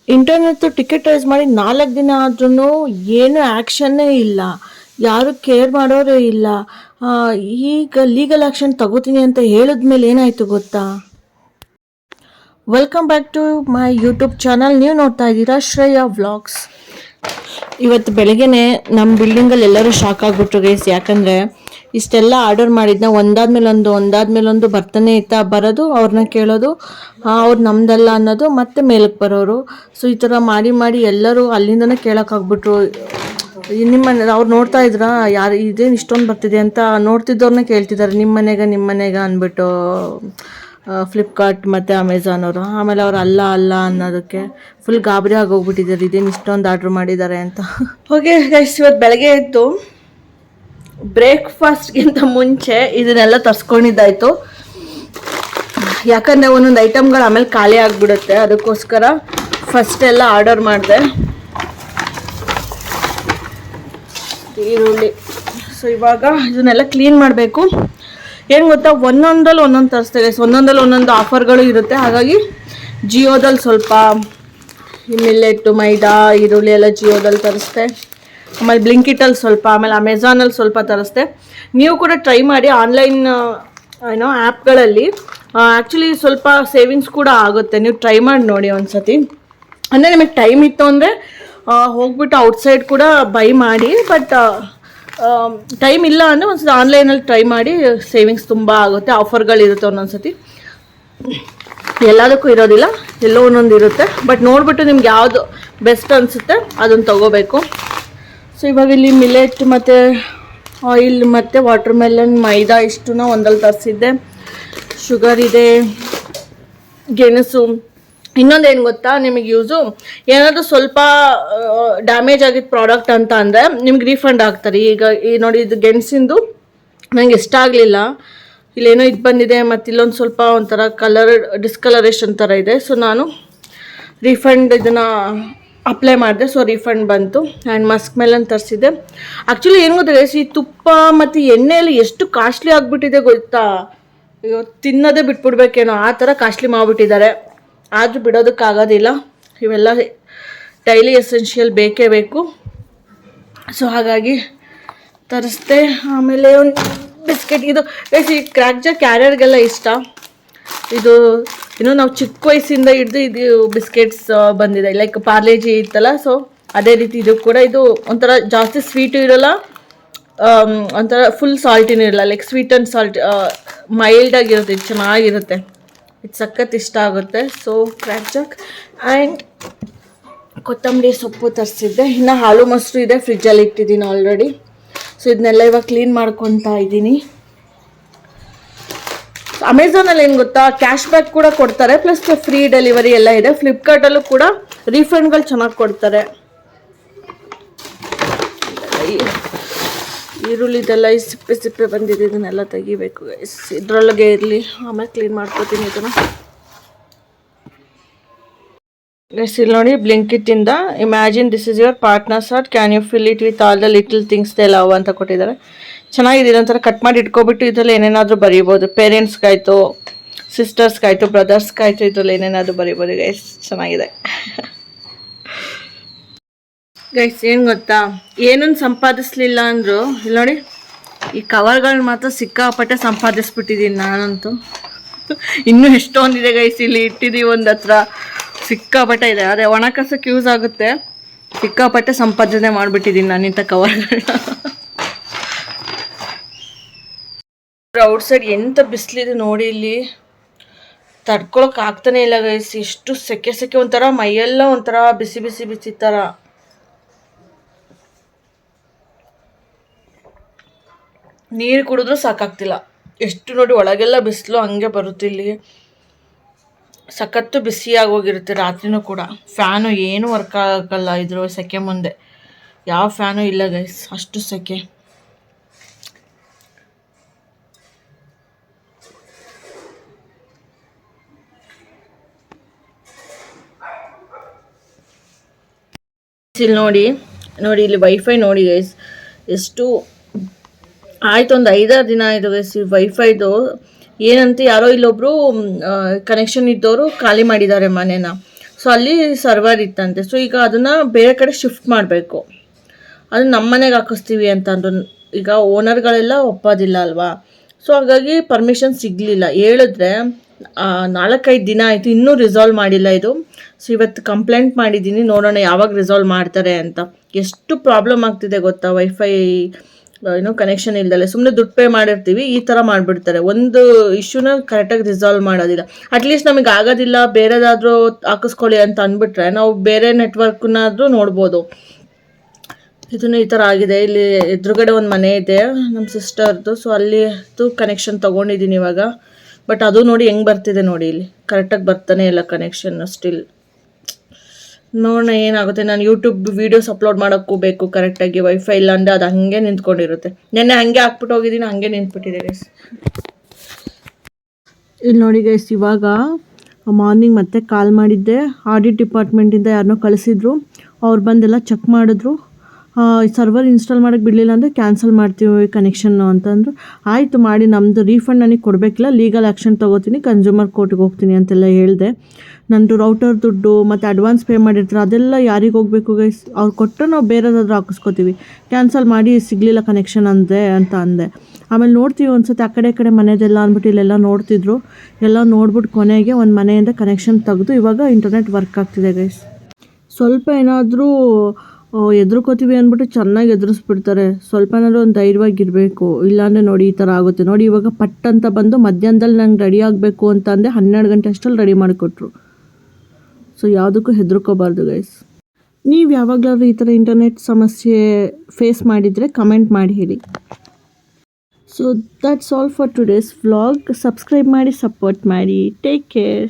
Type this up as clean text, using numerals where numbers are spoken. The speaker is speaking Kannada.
ಇಂಟರ್ನೆಟ್ ಟಿಕೆಟ್ ರೈಸ್ ಮಾಡಿ 4 ದಿನ ಆದ್ರೂ ಏನು ಆ್ಯಕ್ಷನ್ನೇ ಇಲ್ಲ. ಯಾರು ಕೇರ್ ಮಾಡೋರೇ ಇಲ್ಲ. ಆ, ಈಗ ಲೀಗಲ್ ಆಕ್ಷನ್ ತಗೋತೀನಿ ಅಂತ ಹೇಳಿದ್ಮೇಲೆ ಏನಾಯ್ತು ಗೊತ್ತಾ? Welcome back to my YouTube channel. ನೀವು ನೋಡ್ತಾ ಇದ್ದೀರಾ ಶ್ರೇಯಾ ವ್ಲಾಗ್ಸ್. ಇವತ್ತು ಬೆಳಗ್ಗೆನೆ ನಮ್ಮ ಬಿಲ್ಡಿಂಗಲ್ಲಿ ಎಲ್ಲರೂ ಶಾಕ್ ಆಗ್ಬಿಟ್ರು ಗೈಸ್. ಯಾಕಂದರೆ ಇಷ್ಟೆಲ್ಲ ಆರ್ಡರ್ ಮಾಡಿದ್ನ ಒಂದಾದ್ಮೇಲೊಂದು ಬರ್ತಾನೆ ಇತ್ತಾ, ಬರೋದು ಅವ್ರನ್ನ ಕೇಳೋದು, ಅವ್ರು ನಮ್ದಲ್ಲ ಅನ್ನೋದು, ಮತ್ತೆ ಮೇಲಕ್ಕೆ ಬರೋರು. ಸೊ ಈ ಥರ ಮಾಡಿ ಮಾಡಿ ಎಲ್ಲರೂ ಅಲ್ಲಿಂದನೇ ಕೇಳೋಕ್ಕಾಗ್ಬಿಟ್ರು. ನಿಮ್ಮ ಅವ್ರು ನೋಡ್ತಾ ಇದ್ರಾ ಯಾರು ಇದೇನು ಇಷ್ಟೊಂದು ಬರ್ತಿದೆ ಅಂತ ನೋಡ್ತಿದ್ದವ್ರನ್ನ ಕೇಳ್ತಿದ್ದಾರೆ, ನಿಮ್ಮ ಮನೆಗೆ ಅಂದ್ಬಿಟ್ಟು ಫ್ಲಿಪ್ಕಾರ್ಟ್ ಮತ್ತು ಅಮೆಝಾನ್ ಅವರು. ಆಮೇಲೆ ಅವ್ರು ಅಲ್ಲ ಅನ್ನೋದಕ್ಕೆ ಫುಲ್ ಗಾಬರಿ ಆಗೋಗ್ಬಿಟ್ಟಿದ್ದಾರೆ, ಇದೇನು ಇಷ್ಟೊಂದು ಆರ್ಡ್ರ್ ಮಾಡಿದ್ದಾರೆ ಅಂತ. ಓಕೆ ಗೈಸ್, ಇವತ್ತು ಬೆಳಗ್ಗೆ ಎದ್ದು ಬ್ರೇಕ್ಫಾಸ್ಟ್ಗಿಂತ ಮುಂಚೆ ಇದನ್ನೆಲ್ಲ ತರಿಸ್ಕೊಂಡಿದ್ದಾಯಿತು. ಯಾಕಂದರೆ ಒಂದೊಂದು ಐಟಮ್ಗಳು ಆಮೇಲೆ ಖಾಲಿ ಆಗಿಬಿಡುತ್ತೆ, ಅದಕ್ಕೋಸ್ಕರ ಫಸ್ಟ್ ಎಲ್ಲ ಆರ್ಡರ್ ಮಾಡಿದೆ. ಈರುಳ್ಳಿ. ಸೊ ಇವಾಗ ಇದನ್ನೆಲ್ಲ ಕ್ಲೀನ್ ಮಾಡಬೇಕು. ಏನು ಗೊತ್ತಾ, ಒಂದೊಂದಲ್ಲಿ ಒಂದೊಂದು ತರಿಸ್ತೇವೆ, ಒಂದೊಂದಲ್ಲಿ ಒಂದೊಂದು ಆಫರ್ಗಳು ಇರುತ್ತೆ. ಹಾಗಾಗಿ ಜಿಯೋದಲ್ಲಿ ಸ್ವಲ್ಪ ಮಿಲ್ಲೆಟ್ಟು, ಮೈದಾ, ಈರುಳ್ಳಿ ಎಲ್ಲ ಜಿಯೋದಲ್ಲಿ ತರಿಸ್ತೆ. ಆಮೇಲೆ ಬ್ಲಿಂಕಿಟಲ್ಲಿ ಸ್ವಲ್ಪ, ಆಮೇಲೆ ಅಮೆಝಾನಲ್ಲಿ ಸ್ವಲ್ಪ ತರಿಸ್ತೆ. ನೀವು ಕೂಡ ಟ್ರೈ ಮಾಡಿ ಆನ್ಲೈನ್ ಆ್ಯಪ್ಗಳಲ್ಲಿ. ಆ್ಯಕ್ಚುಲಿ ಸ್ವಲ್ಪ ಸೇವಿಂಗ್ಸ್ ಕೂಡ ಆಗುತ್ತೆ, ನೀವು ಟ್ರೈ ಮಾಡಿ ನೋಡಿ ಒಂದ್ಸತಿ. ಅಂದರೆ ನಿಮಗೆ ಟೈಮ್ ಇತ್ತು ಅಂದರೆ ಹೋಗ್ಬಿಟ್ಟು ಔಟ್ಸೈಡ್ ಕೂಡ ಬೈ ಮಾಡಿ. ಬಟ್ ಟೈಮ್ ಇಲ್ಲ ಅಂದರೆ ಒಂದ್ಸತಿ ಆನ್ಲೈನಲ್ಲಿ ಟ್ರೈ ಮಾಡಿ, ಸೇವಿಂಗ್ಸ್ ತುಂಬ ಆಗುತ್ತೆ. ಆಫರ್ಗಳಿರುತ್ತೆ ಒಂದೊಂದ್ಸತಿ, ಎಲ್ಲದಕ್ಕೂ ಇರೋದಿಲ್ಲ, ಎಲ್ಲೋ ಒಂದೊಂದು ಇರುತ್ತೆ. ಬಟ್ ನೋಡಿಬಿಟ್ಟು ನಿಮ್ಗೆ ಯಾವುದು ಬೆಸ್ಟ್ ಅನಿಸುತ್ತೆ ಅದನ್ನು ತೊಗೋಬೇಕು. ಸೊ ಇವಾಗ ಇಲ್ಲಿ ಮಿಲೆಟ್ ಮತ್ತು ಆಯಿಲ್ ಮತ್ತು ವಾಟರ್ ಮೆಲನ್, ಮೈದಾ ಇಷ್ಟನ್ನ ಒಂದಲ್ಲಿ ತರಿಸಿದ್ದೆ. ಶುಗರ್ ಇದೆ, ಗೆಣಸು. ಇನ್ನೊಂದೇನು ಗೊತ್ತಾ, ನಿಮಗೆ ಯೂಸು ಏನಾದರೂ ಸ್ವಲ್ಪ ಡ್ಯಾಮೇಜ್ ಆಗಿದ್ದ ಪ್ರಾಡಕ್ಟ್ ಅಂತ ಅಂದರೆ ನಿಮ್ಗೆ ರೀಫಂಡ್ ಆಗ್ತಾರೆ. ಈಗ ನೋಡಿ, ಇದು ಗೆಣಸಿಂದು ನನಗೆ ಇಷ್ಟ ಆಗಲಿಲ್ಲ, ಇಲ್ಲೇನೋ ಇದು ಬಂದಿದೆ, ಮತ್ತು ಇಲ್ಲೊಂದು ಸ್ವಲ್ಪ ಒಂಥರ ಡಿಸ್ಕಲರೇಷನ್ ಥರ ಇದೆ. ಸೊ ನಾನು ರೀಫಂಡ್ ಇದನ್ನು ಅಪ್ಲೈ ಮಾಡಿದೆ. ಸೊ ರೀಫಂಡ್ ಬಂತು. ಆ್ಯಂಡ್ ಮಸ್ಕ್ ಮೆಲನ್ ತರಿಸಿದ್ದೆ. ಆ್ಯಕ್ಚುಲಿ ಏನು ಗೊತ್ತಿದೆ, ಈ ತುಪ್ಪ ಮತ್ತು ಎಣ್ಣೆಯಲ್ಲಿ ಎಷ್ಟು ಕಾಸ್ಟ್ಲಿ ಆಗಿಬಿಟ್ಟಿದೆ ಗೊತ್ತಾ. ಅಯ್ಯೋ, ತಿನ್ನೋದೇ ಬಿಟ್ಬಿಡ್ಬೇಕೇನೋ ಆ ಥರ ಕಾಸ್ಟ್ಲಿ ಮಾಡಿಬಿಟ್ಟಿದ್ದಾರೆ. ಆದರೂ ಬಿಡೋದಕ್ಕಾಗೋದಿಲ್ಲ, ಇವೆಲ್ಲ ಡೈಲಿ ಎಸೆನ್ಷಿಯಲ್ ಬೇಕೇ ಬೇಕು. ಸೊ ಹಾಗಾಗಿ ತರಿಸ್ದೆ. ಆಮೇಲೆ ಒಂದು ಬಿಸ್ಕೆಟ್, ಇದು ಈ ಕ್ರ್ಯಾಕ್ ಜಾಕ್ ಯಾರ್ಯಾರಿಗೆಲ್ಲ ಇಷ್ಟ. ಇದು ಇನ್ನೂ ನಾವು ಚಿಕ್ಕ ವಯಸ್ಸಿಂದ ಹಿಡಿದು ಇದು ಬಿಸ್ಕೆಟ್ಸ್ ಬಂದಿದೆ, ಲೈಕ್ ಪಾರ್ಲೇಜಿ ಇತ್ತಲ್ಲ. ಸೊ ಅದೇ ರೀತಿ ಇದು ಕೂಡ. ಇದು ಒಂಥರ ಜಾಸ್ತಿ ಸ್ವೀಟು ಇರೋಲ್ಲ, ಒಂಥರ ಫುಲ್ ಸಾಲ್ಟಿನೂ ಇರಲ್ಲ, ಲೈಕ್ ಸ್ವೀಟ್ ಆ್ಯಂಡ್ ಸಾಲ್ಟ್, ಮೈಲ್ಡಾಗಿರುತ್ತೆ. ಇದು ಚೆನ್ನಾಗಿರುತ್ತೆ, ಇದು ಸಖತ್ ಇಷ್ಟ ಆಗುತ್ತೆ. So crack Jack. ಆ್ಯಂಡ್ ಕೊತ್ತಂಬರಿ ಸೊಪ್ಪು ತರಿಸಿದ್ದೆ. ಇನ್ನು ಹಾಲು ಮೊಸರು ಇದೆ, ಫ್ರಿಜ್ಜಲ್ಲಿ ಇಟ್ಟಿದ್ದೀನಿ ಆಲ್ರೆಡಿ. ಸೊ ಇದನ್ನೆಲ್ಲ ಇವಾಗ ಕ್ಲೀನ್ ಮಾಡ್ಕೊತಾ ಇದ್ದೀನಿ. ಅಮೆಝಾನಲ್ಲಿ ಏನು ಗೊತ್ತಾ, ಕ್ಯಾಶ್ ಬ್ಯಾಕ್ ಕೂಡ ಕೊಡ್ತಾರೆ, ಪ್ಲಸ್ ಫ್ರೀ ಡೆಲಿವರಿ ಎಲ್ಲ ಇದೆ. ಫ್ಲಿಪ್ಕಾರ್ಟಲ್ಲೂ ಕೂಡ ರೀಫಂಡ್ಗಳು ಚೆನ್ನಾಗಿ ಕೊಡ್ತಾರೆ. ಈರುಳ್ಳಿದೆಲ್ಲ ಸಿಪ್ಪೆ ಬಂದಿದೆ, ಇದನ್ನೆಲ್ಲ ತೆಗಿಬೇಕು ಗೈಸ್. ಇದ್ರೊಳಗೆ ಇರಲಿ, ಆಮೇಲೆ ಕ್ಲೀನ್ ಮಾಡ್ಕೊತೀನಿ ಇದನ್ನು. ಗೈಸ್ ಇಲ್ಲಿ ನೋಡಿ, ಬ್ಲಿಂಕಿಟಿಂದ imagine this is your partner's heart, can you fill it with all the little things they love ಅಂತ ಕೊಟ್ಟಿದ್ದಾರೆ. ಚೆನ್ನಾಗಿದೆ. ಒಂಥರ ಕಟ್ ಮಾಡಿ ಇಟ್ಕೊಬಿಟ್ಟು ಇದರಲ್ಲಿ ಏನೇನಾದರೂ ಬರೀಬೋದು. ಪೇರೆಂಟ್ಸ್ಗಾಯಿತು, ಸಿಸ್ಟರ್ಸ್ಗಾಯಿತು, ಬ್ರದರ್ಸ್ಗಾಯಿತು, ಇದರಲ್ಲಿ ಏನೇನಾದರೂ ಬರೀಬೋದು ಗೈಸ್. ಚೆನ್ನಾಗಿದೆ ಗೈಸ್. ಏನು ಗೊತ್ತಾ, ಏನನ್ನು ಸಂಪಾದಿಸ್ಲಿಲ್ಲ ಅಂದರು ಇಲ್ಲಿ ನೋಡಿ, ಈ ಕವರ್ಗಳು ಮಾತ್ರ ಸಿಕ್ಕಾಪಟ್ಟೆ ಸಂಪಾದಿಸ್ಬಿಟ್ಟಿದ್ದೀನಿ ನಾನಂತೂ. ಇನ್ನೂ ಎಷ್ಟೊಂದಿದೆ ಗೈಸ್, ಇಲ್ಲಿ ಇಟ್ಟಿದ್ದೀವಿ ಒಂದು ಹತ್ರ, ಸಿಕ್ಕಾಪಟ್ಟೆ ಇದೆ. ಅದೇ ಒಣ ಕಸಕ್ಕೆ ಯೂಸ್ ಆಗುತ್ತೆ. ಸಿಕ್ಕಾಪಟ್ಟೆ ಸಂಪಾದನೆ ಮಾಡಿಬಿಟ್ಟಿದ್ದೀನಿ ನಾನಿಂಥ ಕವರ್ಗಳನ್ನ. ಔಟ್ಸೈಡ್ ಎಂಥ ಬಿಸಿಲಿದೆ ನೋಡಿ, ಇಲ್ಲಿ ತಡ್ಕೊಳಕ್ಕೆ ಆಗ್ತಾನೆ ಇಲ್ಲ ಗೈಸ್. ಎಷ್ಟು ಸೆಕೆ ಒಂಥರ ಮೈಯೆಲ್ಲ ಒಂಥರ ಬಿಸಿ ಥರ. ನೀರು ಕುಡಿದ್ರೂ ಸಾಕಾಗ್ತಿಲ್ಲ, ಎಷ್ಟು ನೋಡಿ ಒಳಗೆಲ್ಲ ಬಿಸಿಲು ಹಂಗೆ ಬರುತ್ತೆ. ಇಲ್ಲಿ ಸಖತ್ತು ಬಿಸಿಯಾಗಿ ಹೋಗಿರುತ್ತೆ ರಾತ್ರಿನೂ ಕೂಡ. ಫ್ಯಾನು ಏನೂ ವರ್ಕ್ ಆಗಲ್ಲ ಇದ್ರ ಸೆಕೆ ಮುಂದೆ, ಯಾವ ಫ್ಯಾನು ಇಲ್ಲ ಗೈಸ್, ಅಷ್ಟು ಸೆಕೆ. ಇಲ್ಲಿ ನೋಡಿ ಇಲ್ಲಿ ವೈಫೈ ನೋಡಿ ಗೈಸ್, ಎಷ್ಟು ಆಯಿತು, ಒಂದು 5-6 ದಿನ ಆಯಿತು ಗೈಸ್ ಈ ವೈಫೈದು. ಏನಂತ ಯಾರೋ ಇಲ್ಲೊಬ್ಬರು ಕನೆಕ್ಷನ್ ಇದ್ದವರು ಖಾಲಿ ಮಾಡಿದ್ದಾರೆ ಮನೇನ. ಸೊ ಅಲ್ಲಿ ಸರ್ವರ್ ಇತ್ತಂತೆ. ಸೊ ಈಗ ಅದನ್ನು ಬೇರೆ ಕಡೆ ಶಿಫ್ಟ್ ಮಾಡಬೇಕು. ಅದು ನಮ್ಮ ಮನೆಗೆ ಹಾಕಿಸ್ತೀವಿ ಅಂತಂದ್ರು. ಈಗ ಓನರ್ಗಳೆಲ್ಲ ಒಪ್ಪೋದಿಲ್ಲ ಅಲ್ವಾ. ಸೊ ಹಾಗಾಗಿ ಪರ್ಮಿಷನ್ ಸಿಗಲಿಲ್ಲ. ಹೇಳಿದ್ರೆ 4-5 ದಿನ ಆಯಿತು, ಇನ್ನೂ ರಿಸಾಲ್ವ್ ಮಾಡಿಲ್ಲ ಇದು. ಸೊ ಇವತ್ತು ಕಂಪ್ಲೇಂಟ್ ಮಾಡಿದ್ದೀನಿ, ನೋಡೋಣ ಯಾವಾಗ ರಿಸಾಲ್ವ್ ಮಾಡ್ತಾರೆ ಅಂತ. ಎಷ್ಟು ಪ್ರಾಬ್ಲಮ್ ಆಗ್ತಿದೆ ಗೊತ್ತಾ, ವೈಫೈ ಕನೆಕ್ಷನ್ ಇಲ್ದಲೆ. ಸುಮ್ಮನೆ ದುಡ್ಡು ಪೇ ಮಾಡಿರ್ತೀವಿ, ಈ ಥರ ಮಾಡಿಬಿಡ್ತಾರೆ. ಒಂದು ಇಶ್ಯೂನ ಕರೆಕ್ಟಾಗಿ ರಿಸಾಲ್ವ್ ಮಾಡೋದಿಲ್ಲ. ಅಟ್ಲೀಸ್ಟ್ ನಮಗೆ ಆಗೋದಿಲ್ಲ, ಬೇರೆದಾದರೂ ಹಾಕಿಸ್ಕೊಳ್ಳಿ ಅಂತ ಅಂದ್ಬಿಟ್ರೆ ನಾವು ಬೇರೆ ನೆಟ್ವರ್ಕ್ನಾದ್ರೂ ನೋಡ್ಬೋದು. ಇದನ್ನು ಈ ಥರ ಆಗಿದೆ. ಇಲ್ಲಿ ಎದುರುಗಡೆ ಒಂದು ಮನೆ ಇದೆ ನಮ್ಮ ಸಿಸ್ಟರ್ದು. ಸೊ ಅಲ್ಲಿ ಕನೆಕ್ಷನ್ ತೊಗೊಂಡಿದ್ದೀನಿ ಇವಾಗ. ಬಟ್ ಅದು ನೋಡಿ ಹೆಂಗೆ ಬರ್ತಿದೆ ನೋಡಿ, ಇಲ್ಲಿ ಕರೆಕ್ಟಾಗಿ ಬರ್ತಾನೆ ಇಲ್ಲ ಕನೆಕ್ಷನ್ ಸ್ಟಿಲ್. ನೋಡೋಣ ಏನಾಗುತ್ತೆ. ನಾನು ಯೂಟ್ಯೂಬ್ ವೀಡಿಯೋಸ್ ಅಪ್ಲೋಡ್ ಮಾಡೋಕ್ಕೂ ಬೇಕು ಕರೆಕ್ಟಾಗಿ. ವೈಫೈ ಇಲ್ಲ ಅಂದರೆ ಅದು ಹಾಗೆ ನಿಂತ್ಕೊಂಡಿರುತ್ತೆ. ನೆನ್ನೆ ಹಾಗೆ ಹಾಕ್ಬಿಟ್ಟು ಹೋಗಿದ್ದೀನಿ, ಹಾಗೆ ನಿಂತ್ಬಿಟ್ಟಿದೆ ಗೈಸ್. ಇಲ್ಲಿ ನೋಡಿ ಗೈಸ್, ಇವಾಗ ಮಾರ್ನಿಂಗ್ ಮತ್ತೆ ಕಾಲ್ ಮಾಡಿದ್ದೆ. ಆಡಿಟ್ ಡಿಪಾರ್ಟ್ಮೆಂಟಿಂದ ಯಾರನ್ನೋ ಕಳಿಸಿದ್ರು. ಅವ್ರು ಬಂದೆಲ್ಲ ಚೆಕ್ ಮಾಡಿದ್ರು. ಸರ್ವರ್ ಇನ್ಸ್ಟಾಲ್ ಮಾಡೋಕ್ಕೆ ಬಿಡಲಿಲ್ಲ ಅಂದರೆ ಕ್ಯಾನ್ಸಲ್ ಮಾಡ್ತೀವಿ ಕನೆಕ್ಷನ್ನು ಅಂತಂದರು. ಆಯಿತು ಮಾಡಿ, ನಮ್ಮದು ರೀಫಂಡ್ ನನಗೆ ಕೊಡಬೇಕಿಲ್ಲ, ಲೀಗಲ್ ಆ್ಯಕ್ಷನ್ ತೊಗೋತೀನಿ, ಕನ್ಸ್ಯೂಮರ್ ಕೋರ್ಟಿಗೆ ಹೋಗ್ತೀನಿ ಅಂತೆಲ್ಲ ಹೇಳಿದೆ. ನಂದು ರೌಟರ್ ದುಡ್ಡು ಮತ್ತು ಅಡ್ವಾನ್ಸ್ ಪೇ ಮಾಡಿರ್ತಾರೆ, ಅದೆಲ್ಲ ಯಾರಿಗೆ ಹೋಗಬೇಕು ಗೈಸ್? ಅವ್ರು ಕೊಟ್ಟರೆ ನಾವು ಬೇರೆದಾದ್ರೂ ಹಾಕಿಸ್ಕೋತೀವಿ. ಕ್ಯಾನ್ಸಲ್ ಮಾಡಿ ಸಿಗಲಿಲ್ಲ ಕನೆಕ್ಷನ್ ಅಂತ ಅಂದೆ. ಆಮೇಲೆ ನೋಡ್ತೀವಿ ಒಂದು ಸತಿ ಆ ಕಡೆ ಮನೆದೆಲ್ಲ ಅಂದ್ಬಿಟ್ಟು ಇಲ್ಲೆಲ್ಲ ನೋಡ್ತಿದ್ರು. ಎಲ್ಲ ನೋಡ್ಬಿಟ್ಟು ಕೊನೆಗೆ ಒಂದು ಮನೆಯಿಂದ ಕನೆಕ್ಷನ್ ತೆಗೆದು ಇವಾಗ ಇಂಟರ್ನೆಟ್ ವರ್ಕ್ ಆಗ್ತಿದೆ ಗೈಸ್. ಸ್ವಲ್ಪ ಏನಾದರೂ ಎದುರ್ಕೋತೀವಿ ಅಂದ್ಬಿಟ್ಟು ಚೆನ್ನಾಗಿ ಎದುರಿಸ್ಬಿಡ್ತಾರೆ. ಸ್ವಲ್ಪನಾದ್ರೂ ಒಂದು ಧೈರ್ಯವಾಗಿರಬೇಕು. ಇಲ್ಲಾಂದರೆ ನೋಡಿ ಈ ಥರ ಆಗುತ್ತೆ. ನೋಡಿ ಇವಾಗ ಪಟ್ ಅಂತ ಬಂದು ಮಧ್ಯಾಹ್ನದಲ್ಲಿ ನಂಗೆ ರೆಡಿ ಆಗಬೇಕು ಅಂತ ಅಂದೆ, 12 ಗಂಟೆ ಅಷ್ಟರಲ್ಲಿ ರೆಡಿ ಮಾಡಿಕೊಟ್ರು. ಸೊ ಯಾವುದಕ್ಕೂ ಹೆದರ್ಕೋಬಾರ್ದು ಗೈಸ್. ನೀವು ಯಾವಾಗಲಾದ್ರೂ ಈ ಥರ ಇಂಟರ್ನೆಟ್ ಸಮಸ್ಯೆ ಫೇಸ್ ಮಾಡಿದರೆ ಕಮೆಂಟ್ ಮಾಡಿ ಹೇಳಿ. So that's all for today's vlog. Subscribe ಮಾಡಿ, ಸಪೋರ್ಟ್ ಮಾಡಿ. Take care.